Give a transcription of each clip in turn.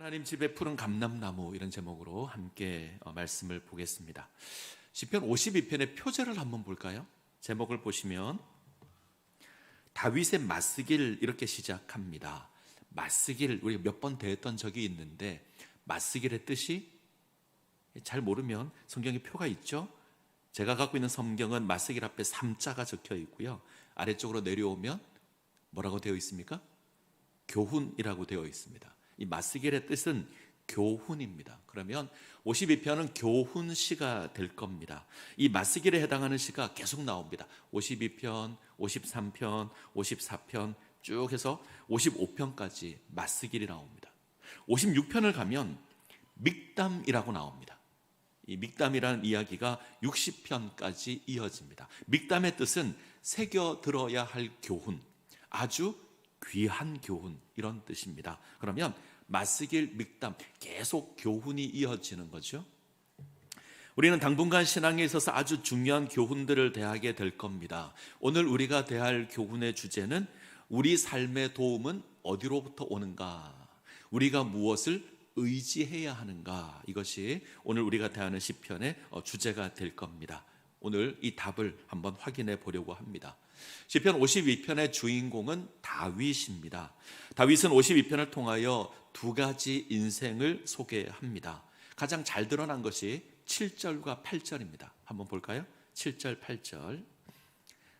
하나님 집에 푸른 감람나무, 이런 제목으로 함께 말씀을 보겠습니다. 시편 52편의 표제를 한번 볼까요? 제목을 보시면 다윗의 맞쓰길, 이렇게 시작합니다. 맞쓰길, 우리 몇 번 대했던 적이 있는데 맞쓰길의 뜻이 잘 모르면 성경에 표가 있죠. 제가 갖고 있는 성경은 맞쓰길 앞에 3자가 적혀 있고요, 아래쪽으로 내려오면 뭐라고 되어 있습니까? 교훈이라고 되어 있습니다. 이 맞쓰길의 뜻은 교훈입니다. 그러면 52편은 교훈시가 될 겁니다. 이 맞쓰길에 해당하는 시가 계속 나옵니다. 52편, 53편, 54편 쭉 해서 55편까지 맞쓰길이 나옵니다. 56편을 가면 믹담이라고 나옵니다. 이 믹담이라는 이야기가 60편까지 이어집니다. 믹담의 뜻은 새겨 들어야 할 교훈, 아주 귀한 교훈, 이런 뜻입니다. 그러면 맞쓰길, 믹담, 계속 교훈이 이어지는 거죠. 우리는 당분간 신앙에 있어서 아주 중요한 교훈들을 대하게 될 겁니다. 오늘 우리가 대할 교훈의 주제는 우리 삶의 도움은 어디로부터 오는가, 우리가 무엇을 의지해야 하는가, 이것이 오늘 우리가 대하는 시편의 주제가 될 겁니다. 오늘 이 답을 한번 확인해 보려고 합니다. 시편 52편의 주인공은 다윗입니다. 다윗은 52편을 통하여 두 가지 인생을 소개합니다. 가장 잘 드러난 것이 7절과 8절입니다. 한번 볼까요? 7절, 8절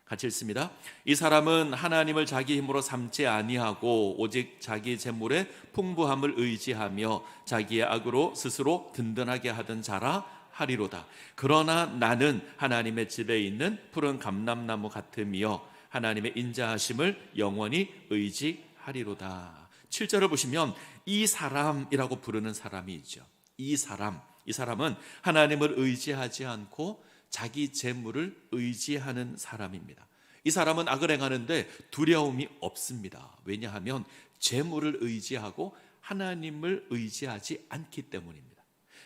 같이 읽습니다. 이 사람은 하나님을 자기 힘으로 삼지 아니하고 오직 자기 재물의 풍부함을 의지하며 자기의 악으로 스스로 든든하게 하던 자라 하리로다. 그러나 나는 하나님의 집에 있는 푸른 감람나무 같으며 하나님의 인자하심을 영원히 의지하리로다. 7절을 보시면 이 사람이라고 부르는 사람이 있죠. 이 사람은 하나님을 의지하지 않고 자기 재물을 의지하는 사람입니다. 이 사람은 악을 행하는데 두려움이 없습니다. 왜냐하면 재물을 의지하고 하나님을 의지하지 않기 때문입니다.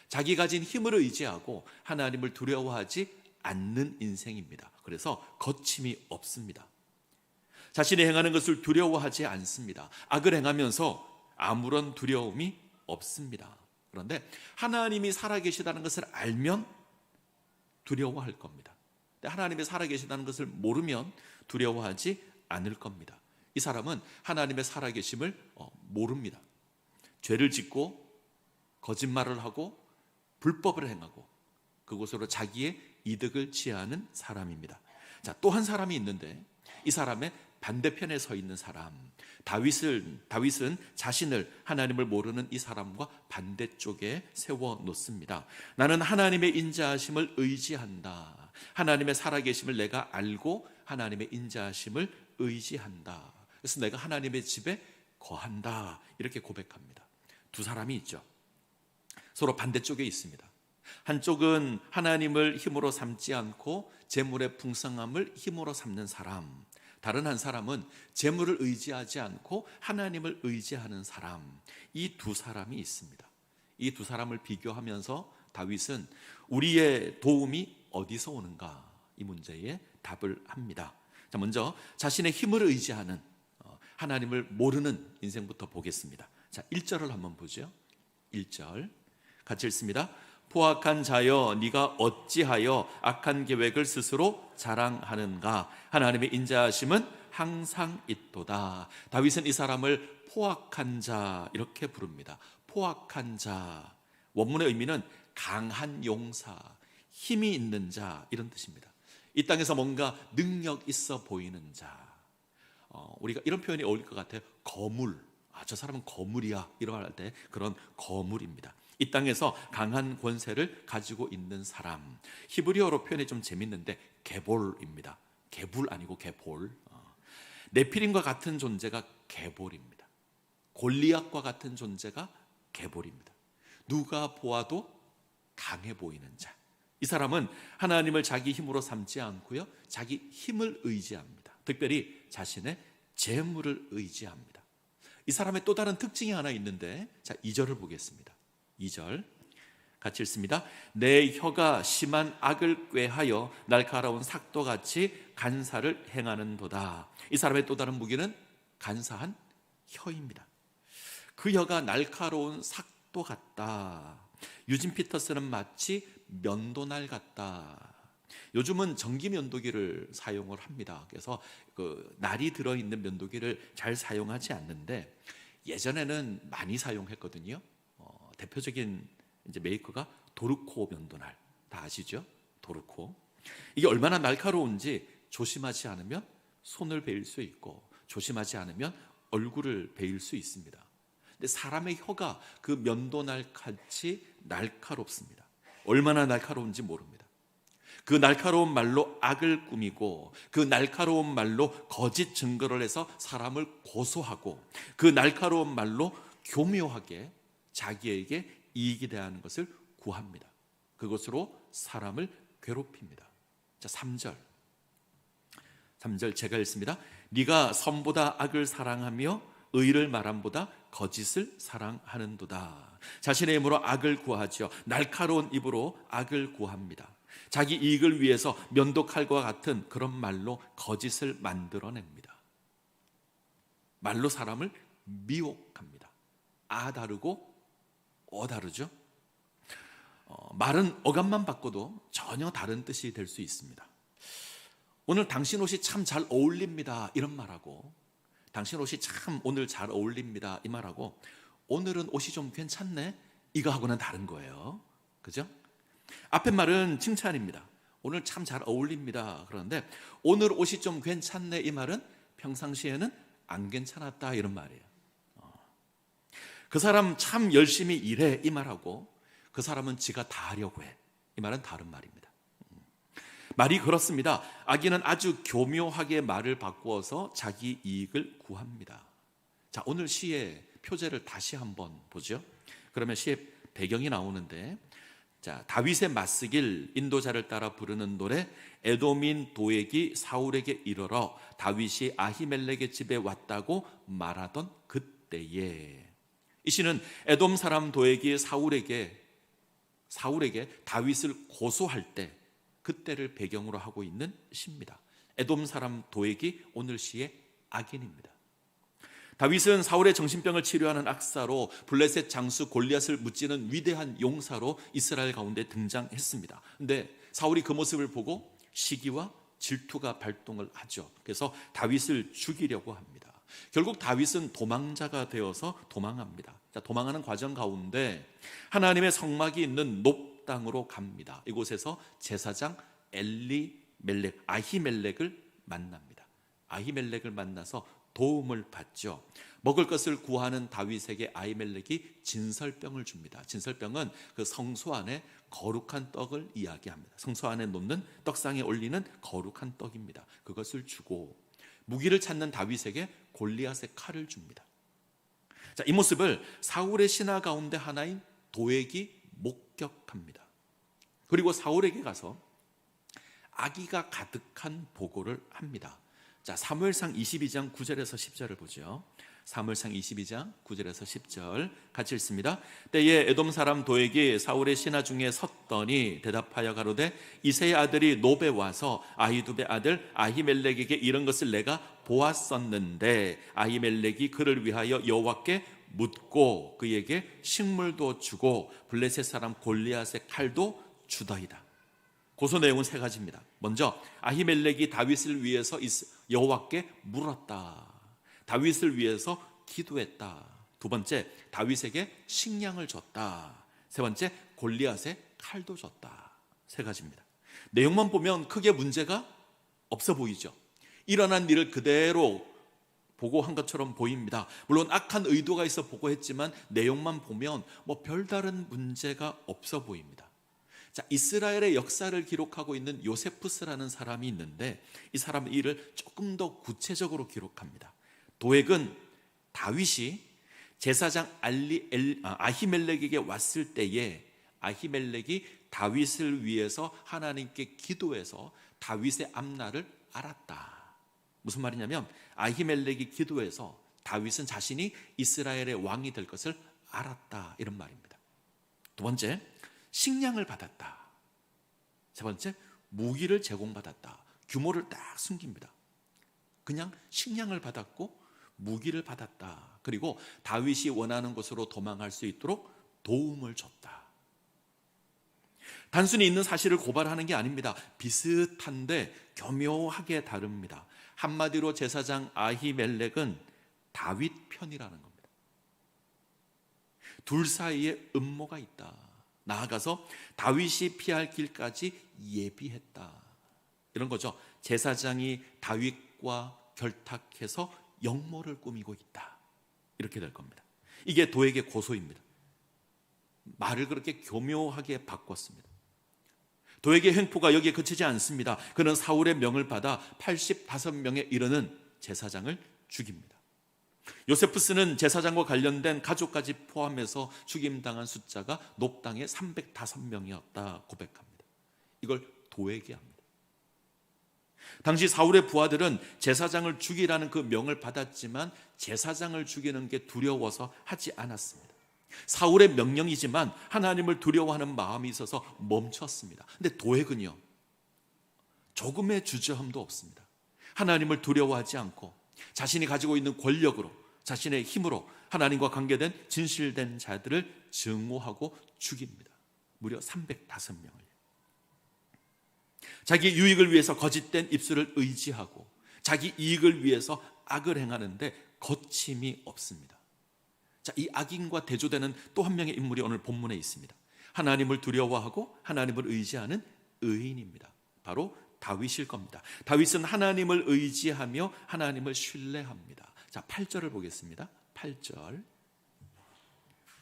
자기 가진 힘을 의지하고 하나님을 두려워하지 않는 인생입니다. 그래서 거침이 없습니다. 자신이 행하는 것을 두려워하지 않습니다. 악을 행하면서 아무런 두려움이 없습니다. 그런데 하나님이 살아계시다는 것을 알면 두려워할 겁니다. 하나님이 살아계시다는 것을 모르면 두려워하지 않을 겁니다. 이 사람은 하나님의 살아계심을 모릅니다. 죄를 짓고 거짓말을 하고 불법을 행하고 그곳으로 자기의 이득을 취하는 사람입니다. 자, 또 한 사람이 있는데 이 사람의 반대편에 서 있는 사람, 다윗은 자신을, 하나님을 모르는 이 사람과 반대쪽에 세워 놓습니다. 나는 하나님의 인자하심을 의지한다. 하나님의 살아계심을 내가 알고 하나님의 인자하심을 의지한다. 그래서 내가 하나님의 집에 거한다. 이렇게 고백합니다. 두 사람이 있죠. 서로 반대쪽에 있습니다. 한쪽은 하나님을 힘으로 삼지 않고 재물의 풍성함을 힘으로 삼는 사람, 다른 한 사람은 재물을 의지하지 않고 하나님을 의지하는 사람, 이 두 사람이 있습니다. 이 두 사람을 비교하면서 다윗은 우리의 도움이 어디서 오는가, 이 문제에 답을 합니다. 자, 먼저 자신의 힘을 의지하는 하나님을 모르는 인생부터 보겠습니다. 자, 1절을 한번 보죠. 1절 같이 읽습니다. 포악한 자여, 네가 어찌하여 악한 계획을 스스로 자랑하는가? 하나님의 인자하심은 항상 있도다. 다윗은 이 사람을 포악한 자, 이렇게 부릅니다. 포악한 자, 원문의 의미는 강한 용사, 힘이 있는 자, 이런 뜻입니다. 이 땅에서 뭔가 능력 있어 보이는 자. 우리가 이런 표현이 어울릴 것 같아요. 거물. 저 사람은 거물이야, 이런 할 때 그런 거물입니다. 이 땅에서 강한 권세를 가지고 있는 사람. 히브리어로 표현이 좀 재밌는데 게볼입니다. 게불 아니고 게볼. 네피림과 같은 존재가 게볼입니다. 골리앗과 같은 존재가 게볼입니다. 누가 보아도 강해 보이는 자. 이 사람은 하나님을 자기 힘으로 삼지 않고요, 자기 힘을 의지합니다. 특별히 자신의 재물을 의지합니다. 이 사람의 또 다른 특징이 하나 있는데, 자, 2절을 보겠습니다. 2절 같이 읽습니다. 내 혀가 심한 악을 꾀하여 날카로운 삭도같이 간사를 행하는도다. 이 사람의 또 다른 무기는 간사한 혀입니다. 그 혀가 날카로운 삭도 같다. 유진 피터스는 마치 면도날 같다. 요즘은 전기 면도기를 사용을 합니다. 그래서 그 날이 들어있는 면도기를 잘 사용하지 않는데 예전에는 많이 사용했거든요. 대표적인 이제 메이커가 도르코 면도날, 다 아시죠? 도르코. 이게 얼마나 날카로운지 조심하지 않으면 손을 베일 수 있고 조심하지 않으면 얼굴을 베일 수 있습니다. 근데 사람의 혀가 그 면도날 같이 날카롭습니다. 얼마나 날카로운지 모릅니다. 그 날카로운 말로 악을 꾸미고 그 날카로운 말로 거짓 증거를 해서 사람을 고소하고 그 날카로운 말로 교묘하게 자기에게 이익이 대하는 것을 구합니다. 그것으로 사람을 괴롭힙니다. 자, 3절 제가 읽습니다. 네가 선보다 악을 사랑하며 의를 말함보다 거짓을 사랑하는도다. 자신의 힘으로 악을 구하지요. 날카로운 입으로 악을 구합니다. 자기 이익을 위해서 면도칼과 같은 그런 말로 거짓을 만들어냅니다. 말로 사람을 미혹합니다. 아 다르고 어 다르죠? 말은 어감만 바꿔도 전혀 다른 뜻이 될 수 있습니다. 오늘 당신 옷이 참 잘 어울립니다 이런 말하고 당신 옷이 참 오늘 잘 어울립니다 이 말하고 오늘은 옷이 좀 괜찮네 이거하고는 다른 거예요. 그죠? 앞에 말은 칭찬입니다. 오늘 참 잘 어울립니다. 그런데 오늘 옷이 좀 괜찮네 이 말은 평상시에는 안 괜찮았다 이런 말이에요. 그 사람 참 열심히 일해 이 말하고 그 사람은 지가 다 하려고 해 이 말은 다른 말입니다. 말이 그렇습니다. 악인은 아주 교묘하게 말을 바꾸어서 자기 이익을 구합니다. 자, 오늘 시의 표제를 다시 한번 보죠. 그러면 시의 배경이 나오는데 자, 다윗의 맞쓰길 인도자를 따라 부르는 노래 에돔인 도액이 사울에게 이르러 다윗이 아히멜렉의 집에 왔다고 말하던 그때에 이 시는 에돔 사람 도액이 사울에게 다윗을 고소할 때 그때를 배경으로 하고 있는 시입니다. 에돔 사람 도액이 오늘 시의 악인입니다. 다윗은 사울의 정신병을 치료하는 악사로 블레셋 장수 골리앗을 무찌는 위대한 용사로 이스라엘 가운데 등장했습니다. 그런데 사울이 그 모습을 보고 시기와 질투가 발동을 하죠. 그래서 다윗을 죽이려고 합니다. 결국 다윗은 도망자가 되어서 도망합니다. 자, 도망하는 과정 가운데 하나님의 성막이 있는 높 땅으로 갑니다. 이곳에서 제사장 아히멜렉을 만납니다. 아히멜렉을 만나서 도움을 받죠. 먹을 것을 구하는 다윗에게 아히멜렉이 진설병을 줍니다. 진설병은 그 성소 안에 거룩한 떡을 이야기합니다. 성소 안에 놓는 떡상에 올리는 거룩한 떡입니다. 그것을 주고 무기를 찾는 다윗에게 골리앗의 칼을 줍니다. 자, 이 모습을 사울의 신하 가운데 하나인 도액이 목격합니다. 그리고 사울에게 가서 악의가 가득한 보고를 합니다. 자, 사무엘상 22장 9절에서 10절을 보죠. 사무엘상 22장 9절에서 10절 같이 읽습니다. 때에 에돔 사람 도액이 사울의 신하 중에 섰더니 대답하여 가로되 이새의 아들이 노베 와서 아히두베 아들 아히멜렉에게 이런 것을 내가 보았었는데 아히멜렉이 그를 위하여 여호와께 묻고 그에게 식물도 주고 블레셋 사람 골리앗의 칼도 주더이다. 고소 내용은 세 가지입니다. 먼저 아히멜렉이 다윗을 위해서 여호와께 물었다. 다윗을 위해서 기도했다. 두 번째, 다윗에게 식량을 줬다. 세 번째, 골리앗의 칼도 줬다. 세 가지입니다. 내용만 보면 크게 문제가 없어 보이죠. 일어난 일을 그대로 보고한 것처럼 보입니다. 물론 악한 의도가 있어 보고했지만 내용만 보면 별다른 문제가 없어 보입니다. 자, 이스라엘의 역사를 기록하고 있는 요세푸스라는 사람이 있는데 이 사람의 일을 조금 더 구체적으로 기록합니다. 도액은 다윗이 제사장 아히멜렉에게 왔을 때에 아히멜렉이 다윗을 위해서 하나님께 기도해서 다윗의 앞날을 알았다. 무슨 말이냐면 아히멜렉이 기도해서 다윗은 자신이 이스라엘의 왕이 될 것을 알았다 이런 말입니다. 두 번째, 식량을 받았다. 세 번째, 무기를 제공받았다. 규모를 딱 숨깁니다. 그냥 식량을 받았고 무기를 받았다. 그리고 다윗이 원하는 곳으로 도망갈 수 있도록 도움을 줬다. 단순히 있는 사실을 고발하는 게 아닙니다. 비슷한데 교묘하게 다릅니다. 한마디로 제사장 아히멜렉은 다윗 편이라는 겁니다. 둘 사이에 음모가 있다. 나아가서 다윗이 피할 길까지 예비했다. 이런 거죠. 제사장이 다윗과 결탁해서 역모를 꾸미고 있다. 이렇게 될 겁니다. 이게 도에게 고소입니다. 말을 그렇게 교묘하게 바꿨습니다. 도에게 횡포가 여기에 그치지 않습니다. 그는 사울의 명을 받아 85명에 이르는 제사장을 죽입니다. 요세푸스는 제사장과 관련된 가족까지 포함해서 죽임당한 숫자가 녹당의 305명이었다 고백합니다. 이걸 도에게 합니다. 당시 사울의 부하들은 제사장을 죽이라는 그 명을 받았지만 제사장을 죽이는 게 두려워서 하지 않았습니다. 사울의 명령이지만 하나님을 두려워하는 마음이 있어서 멈췄습니다. 근데 도액은요, 조금의 주저함도 없습니다. 하나님을 두려워하지 않고 자신이 가지고 있는 권력으로, 자신의 힘으로 하나님과 관계된 진실된 자들을 증오하고 죽입니다. 무려 305명을. 자기 유익을 위해서 거짓된 입술을 의지하고 자기 이익을 위해서 악을 행하는데 거침이 없습니다. 자, 이 악인과 대조되는 또 한 명의 인물이 오늘 본문에 있습니다. 하나님을 두려워하고 하나님을 의지하는 의인입니다. 바로 다윗일 겁니다. 다윗은 하나님을 의지하며 하나님을 신뢰합니다. 자, 8절을 보겠습니다. 8절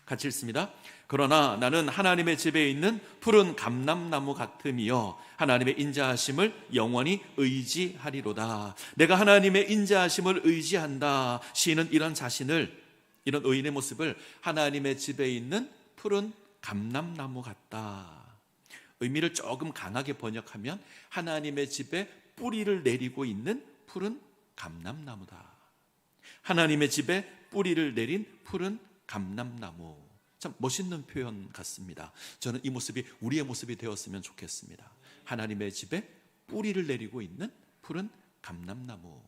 같이 읽습니다. 그러나 나는 하나님의 집에 있는 푸른 감람나무 같으며 하나님의 인자하심을 영원히 의지하리로다. 내가 하나님의 인자하심을 의지한다. 시인은 이런 자신을, 이런 의인의 모습을 하나님의 집에 있는 푸른 감람나무 같다. 의미를 조금 강하게 번역하면 하나님의 집에 뿌리를 내리고 있는 푸른 감람나무다. 하나님의 집에 뿌리를 내린 푸른 감람나무. 참 멋있는 표현 같습니다. 저는 이 모습이 우리의 모습이 되었으면 좋겠습니다. 하나님의 집에 뿌리를 내리고 있는 푸른 감람나무.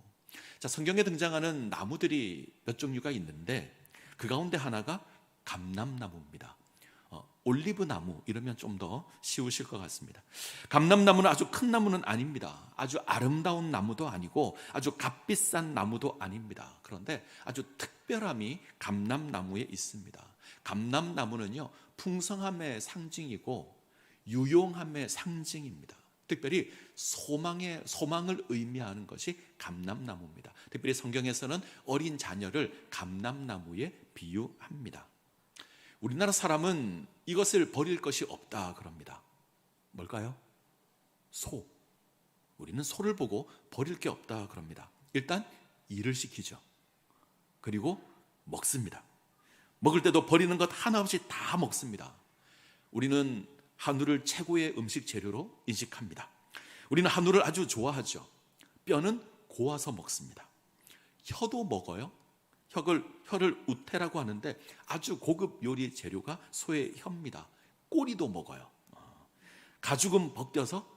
자, 성경에 등장하는 나무들이 몇 종류가 있는데 그 가운데 하나가 감람나무입니다. 올리브 나무 이러면 좀 더 쉬우실 것 같습니다. 감람나무는 아주 큰 나무는 아닙니다. 아주 아름다운 나무도 아니고 아주 값비싼 나무도 아닙니다. 그런데 아주 특별함이 감람나무에 있습니다. 감람나무는요, 풍성함의 상징이고 유용함의 상징입니다. 특별히 소망을 의미하는 것이 감람나무입니다. 특별히 성경에서는 어린 자녀를 감람나무에 비유합니다. 우리나라 사람은 이것을 버릴 것이 없다 그럽니다. 뭘까요? 소. 우리는 소를 보고 버릴 게 없다 그럽니다. 일단 일을 시키죠. 그리고 먹습니다. 먹을 때도 버리는 것 하나 없이 다 먹습니다. 우리는 한우를 최고의 음식 재료로 인식합니다. 우리는 한우를 아주 좋아하죠. 뼈는 고아서 먹습니다. 혀도 먹어요. 혀를 우태라고 하는데 아주 고급 요리 재료가 소의 혀입니다. 꼬리도 먹어요. 가죽은 벗겨서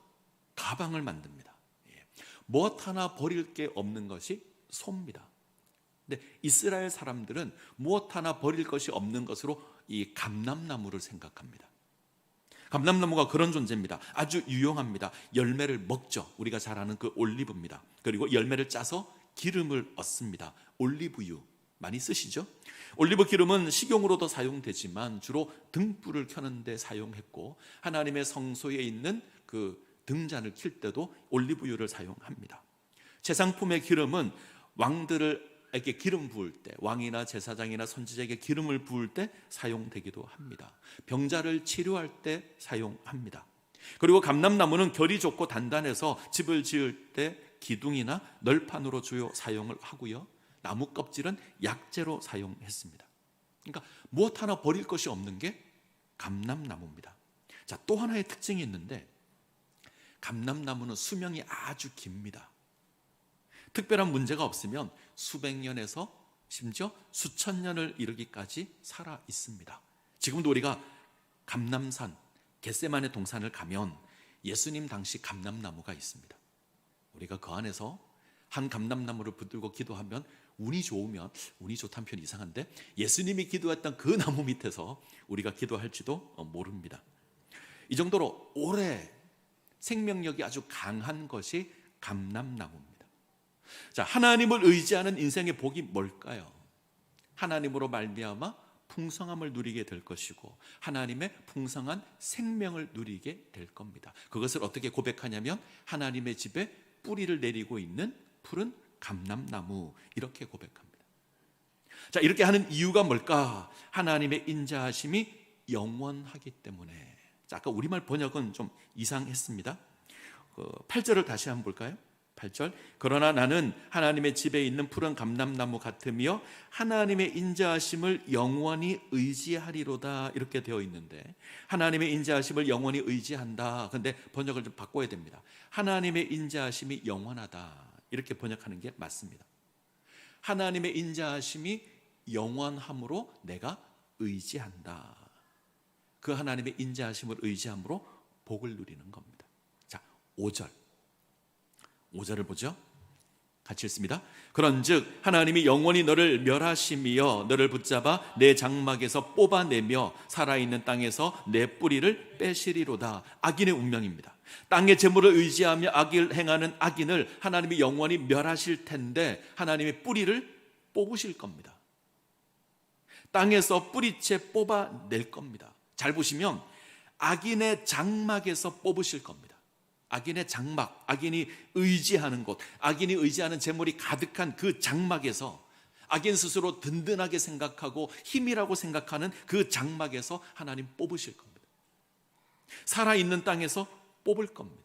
가방을 만듭니다. 무엇 하나 버릴 게 없는 것이 소입니다. 근데 이스라엘 사람들은 무엇 하나 버릴 것이 없는 것으로 이 감람나무를 생각합니다. 감람나무가 그런 존재입니다. 아주 유용합니다. 열매를 먹죠. 우리가 잘 아는 그 올리브입니다. 그리고 열매를 짜서 기름을 얻습니다. 올리브유 많이 쓰시죠? 올리브 기름은 식용으로도 사용되지만 주로 등불을 켜는 데 사용했고 하나님의 성소에 있는 그 등잔을 킬 때도 올리브유를 사용합니다. 제상품의 기름은 왕들에게 기름 부을 때, 왕이나 제사장이나 선지자에게 기름을 부을 때 사용되기도 합니다. 병자를 치료할 때 사용합니다. 그리고 감람나무는 결이 좋고 단단해서 집을 지을 때 기둥이나 널판으로 주요 사용을 하고요. 나무 껍질은 약재로 사용했습니다. 그러니까 무엇 하나 버릴 것이 없는 게 감람나무입니다. 자, 또 하나의 특징이 있는데 감람나무는 수명이 아주 깁니다. 특별한 문제가 없으면 수백 년에서 심지어 수천 년을 이르기까지 살아 있습니다. 지금도 우리가 감람산, 겟세마네 동산을 가면 예수님 당시 감람나무가 있습니다. 우리가 그 안에서 한 감람나무를 붙들고 기도하면 운이 좋으면, 운이 좋다는 표현이 이상한데, 예수님이 기도했던 그 나무 밑에서 우리가 기도할지도 모릅니다. 이 정도로 오래 생명력이 아주 강한 것이 감람나무입니다. 자, 하나님을 의지하는 인생의 복이 뭘까요? 하나님으로 말미암아 풍성함을 누리게 될 것이고 하나님의 풍성한 생명을 누리게 될 겁니다. 그것을 어떻게 고백하냐면 하나님의 집에 뿌리를 내리고 있는 푸른 감람나무, 이렇게 고백합니다. 자, 이렇게 하는 이유가 뭘까? 하나님의 인자하심이 영원하기 때문에. 자, 아까 우리말 번역은 좀 이상했습니다. 8절을 다시 한번 볼까요? 8절. 그러나 나는 하나님의 집에 있는 푸른 감람나무 같으며 하나님의 인자하심을 영원히 의지하리로다, 이렇게 되어 있는데 하나님의 인자하심을 영원히 의지한다. 그런데 번역을 좀 바꿔야 됩니다. 하나님의 인자하심이 영원하다, 이렇게 번역하는 게 맞습니다. 하나님의 인자하심이 영원함으로 내가 의지한다. 그 하나님의 인자하심을 의지함으로 복을 누리는 겁니다. 자, 5절을 보죠. 같이 읽습니다. 그런즉 하나님이 영원히 너를 멸하심이여 너를 붙잡아 내 장막에서 뽑아내며 살아있는 땅에서 내 뿌리를 빼시리로다. 악인의 운명입니다. 땅의 재물을 의지하며 악을 행하는 악인을 하나님이 영원히 멸하실 텐데 하나님의 뿌리를 뽑으실 겁니다. 땅에서 뿌리채 뽑아낼 겁니다. 잘 보시면 악인의 장막에서 뽑으실 겁니다. 악인의 장막, 악인이 의지하는 곳, 악인이 의지하는 재물이 가득한 그 장막에서, 악인 스스로 든든하게 생각하고 힘이라고 생각하는 그 장막에서 하나님 뽑으실 겁니다. 살아있는 땅에서 뽑을 겁니다.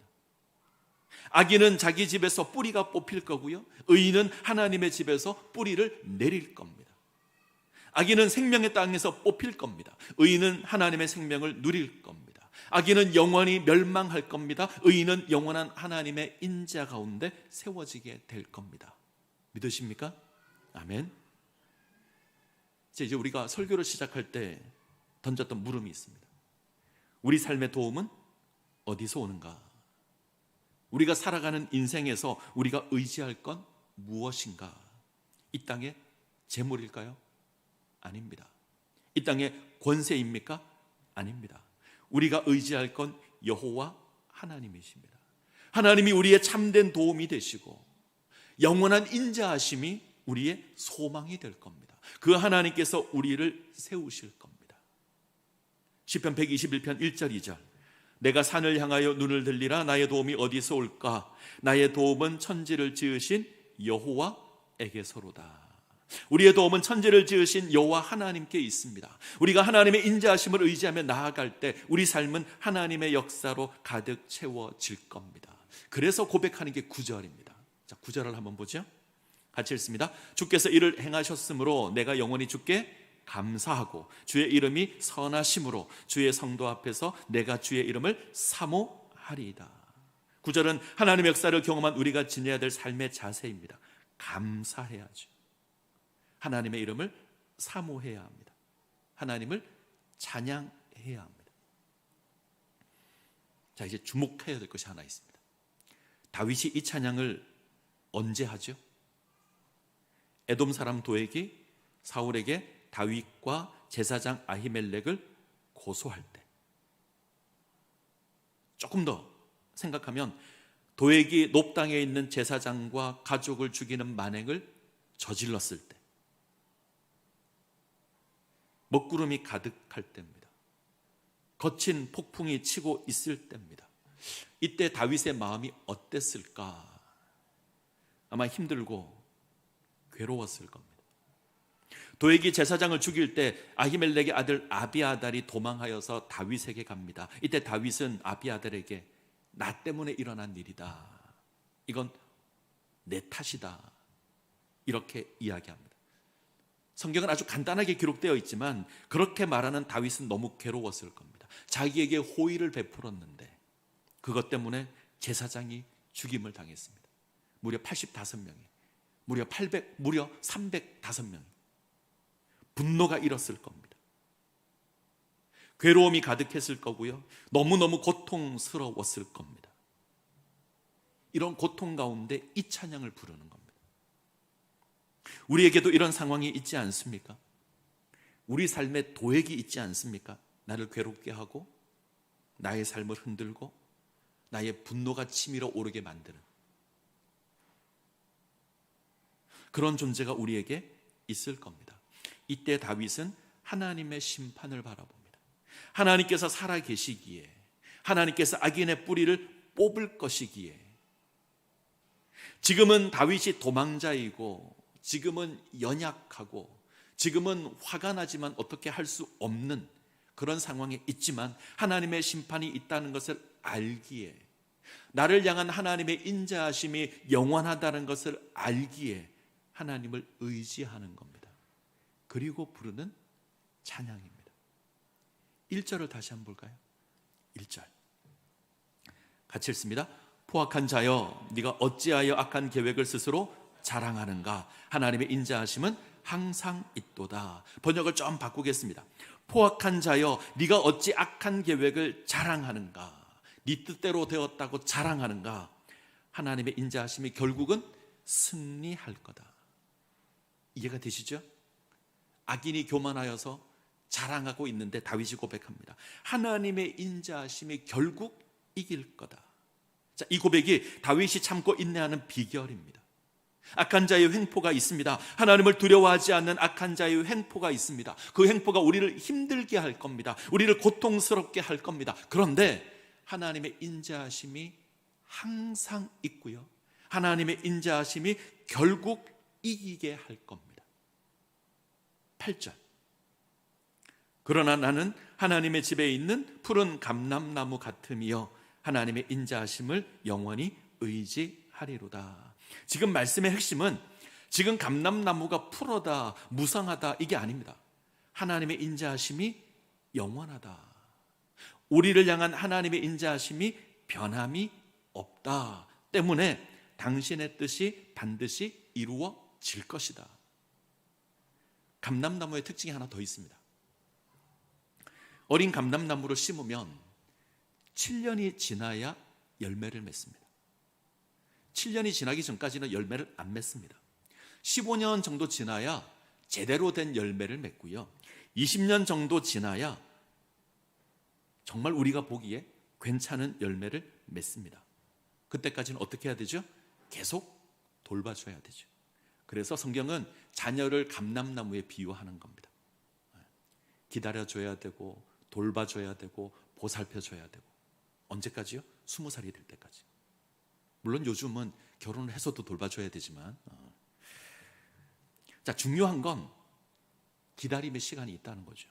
악인은 자기 집에서 뿌리가 뽑힐 거고요, 의인은 하나님의 집에서 뿌리를 내릴 겁니다. 악인은 생명의 땅에서 뽑힐 겁니다. 의인은 하나님의 생명을 누릴 겁니다. 악인은 영원히 멸망할 겁니다. 의인은 영원한 하나님의 인자 가운데 세워지게 될 겁니다. 믿으십니까? 아멘. 이제 우리가 설교를 시작할 때 던졌던 물음이 있습니다. 우리 삶의 도움은 어디서 오는가? 우리가 살아가는 인생에서 우리가 의지할 건 무엇인가? 이 땅의 재물일까요? 아닙니다. 이 땅의 권세입니까? 아닙니다. 우리가 의지할 건 여호와 하나님이십니다. 하나님이 우리의 참된 도움이 되시고 영원한 인자하심이 우리의 소망이 될 겁니다. 그 하나님께서 우리를 세우실 겁니다. 시편 121편 1절 2절. 내가 산을 향하여 눈을 들리라. 나의 도움이 어디서 올까? 나의 도움은 천지를 지으신 여호와에게서로다. 우리의 도움은 천지를 지으신 여호와 하나님께 있습니다. 우리가 하나님의 인자하심을 의지하며 나아갈 때 우리 삶은 하나님의 역사로 가득 채워질 겁니다. 그래서 고백하는 게 9절입니다. 자, 9절을 한번 보죠. 같이 읽습니다. 주께서 이를 행하셨으므로 내가 영원히 주께 감사하고 주의 이름이 선하심으로 주의 성도 앞에서 내가 주의 이름을 사모하리이다. 9절은 하나님의 역사를 경험한 우리가 지내야 될 삶의 자세입니다. 감사해야죠. 하나님의 이름을 사모해야 합니다. 하나님을 찬양해야 합니다. 자, 이제 주목해야 될 것이 하나 있습니다. 다윗이 이 찬양을 언제 하죠? 에돔 사람 도액이 사울에게 다윗과 제사장 아히멜렉을 고소할 때, 조금 더 생각하면 도액이 높당에 있는 제사장과 가족을 죽이는 만행을 저질렀을 때, 먹구름이 가득할 때입니다. 거친 폭풍이 치고 있을 때입니다. 이때 다윗의 마음이 어땠을까? 아마 힘들고 괴로웠을 겁니다. 도액이 제사장을 죽일 때 아히멜렉의 아들 아비아달이 도망하여서 다윗에게 갑니다. 이때 다윗은 아비아달에게 나 때문에 일어난 일이다, 이건 내 탓이다, 이렇게 이야기합니다. 성경은 아주 간단하게 기록되어 있지만 그렇게 말하는 다윗은 너무 괴로웠을 겁니다. 자기에게 호의를 베풀었는데 그것 때문에 제사장이 죽임을 당했습니다. 무려 85명이, 무려 305명이 분노가 일었을 겁니다. 괴로움이 가득했을 거고요, 너무너무 고통스러웠을 겁니다. 이런 고통 가운데 이 찬양을 부르는 겁니다. 우리에게도 이런 상황이 있지 않습니까? 우리 삶에 도액이 있지 않습니까? 나를 괴롭게 하고 나의 삶을 흔들고 나의 분노가 치밀어 오르게 만드는 그런 존재가 우리에게 있을 겁니다. 이때 다윗은 하나님의 심판을 바라봅니다. 하나님께서 살아계시기에, 하나님께서 악인의 뿌리를 뽑을 것이기에, 지금은 다윗이 도망자이고 지금은 연약하고 지금은 화가 나지만 어떻게 할 수 없는 그런 상황에 있지만 하나님의 심판이 있다는 것을 알기에, 나를 향한 하나님의 인자하심이 영원하다는 것을 알기에 하나님을 의지하는 겁니다. 그리고 부르는 찬양입니다. 1절을 다시 한번 볼까요? 1절 같이 읽습니다. 포악한 자여, 네가 어찌하여 악한 계획을 스스로 자랑하는가? 하나님의 인자하심은 항상 있도다. 번역을 좀 바꾸겠습니다. 포악한 자여, 네가 어찌 악한 계획을 자랑하는가? 네 뜻대로 되었다고 자랑하는가? 하나님의 인자하심이 결국은 승리할 거다. 이해가 되시죠? 악인이 교만하여서 자랑하고 있는데 다윗이 고백합니다. 하나님의 인자하심이 결국 이길 거다. 자, 이 고백이 다윗이 참고 인내하는 비결입니다. 악한 자의 횡포가 있습니다. 하나님을 두려워하지 않는 악한 자의 횡포가 있습니다. 그 횡포가 우리를 힘들게 할 겁니다. 우리를 고통스럽게 할 겁니다. 그런데 하나님의 인자하심이 항상 있고요, 하나님의 인자하심이 결국 이기게 할 겁니다. 8절 그러나 나는 하나님의 집에 있는 푸른 감람나무 같으며 하나님의 인자하심을 영원히 의지하리로다. 지금 말씀의 핵심은 지금 감람나무가 푸르다, 무성하다 이게 아닙니다. 하나님의 인자하심이 영원하다. 우리를 향한 하나님의 인자하심이 변함이 없다 때문에 당신의 뜻이 반드시 이루어질 것이다. 감람나무의 특징이 하나 더 있습니다. 어린 감람나무를 심으면 7년이 지나야 열매를 맺습니다. 7년이 지나기 전까지는 열매를 안 맺습니다. 15년 정도 지나야 제대로 된 열매를 맺고요, 20년 정도 지나야 정말 우리가 보기에 괜찮은 열매를 맺습니다. 그때까지는 어떻게 해야 되죠? 계속 돌봐줘야 되죠. 그래서 성경은 자녀를 감람나무에 비유하는 겁니다. 기다려줘야 되고 돌봐줘야 되고 보살펴줘야 되고, 언제까지요? 20살이 될 때까지. 물론 요즘은 결혼을 해서도 돌봐줘야 되지만, 자, 중요한 건 기다림의 시간이 있다는 거죠.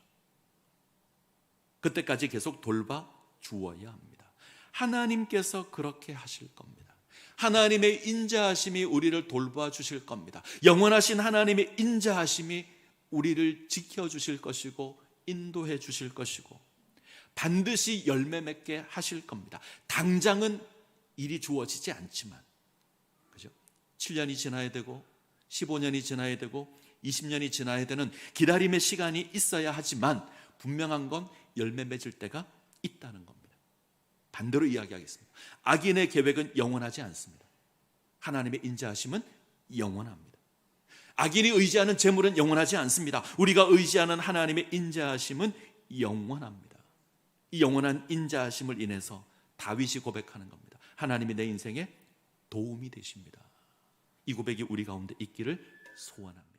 그때까지 계속 돌봐주어야 합니다. 하나님께서 그렇게 하실 겁니다. 하나님의 인자하심이 우리를 돌봐주실 겁니다. 영원하신 하나님의 인자하심이 우리를 지켜주실 것이고 인도해 주실 것이고 반드시 열매 맺게 하실 겁니다. 당장은 일이 주어지지 않지만, 그죠? 7년이 지나야 되고 15년이 지나야 되고 20년이 지나야 되는 기다림의 시간이 있어야 하지만 분명한 건 열매 맺을 때가 있다는 겁니다. 반대로 이야기하겠습니다. 악인의 계획은 영원하지 않습니다. 하나님의 인자하심은 영원합니다. 악인이 의지하는 재물은 영원하지 않습니다. 우리가 의지하는 하나님의 인자하심은 영원합니다. 이 영원한 인자하심을 인해서 다윗이 고백하는 겁니다. 하나님이 내 인생에 도움이 되십니다. 이 고백이 우리 가운데 있기를 소원합니다.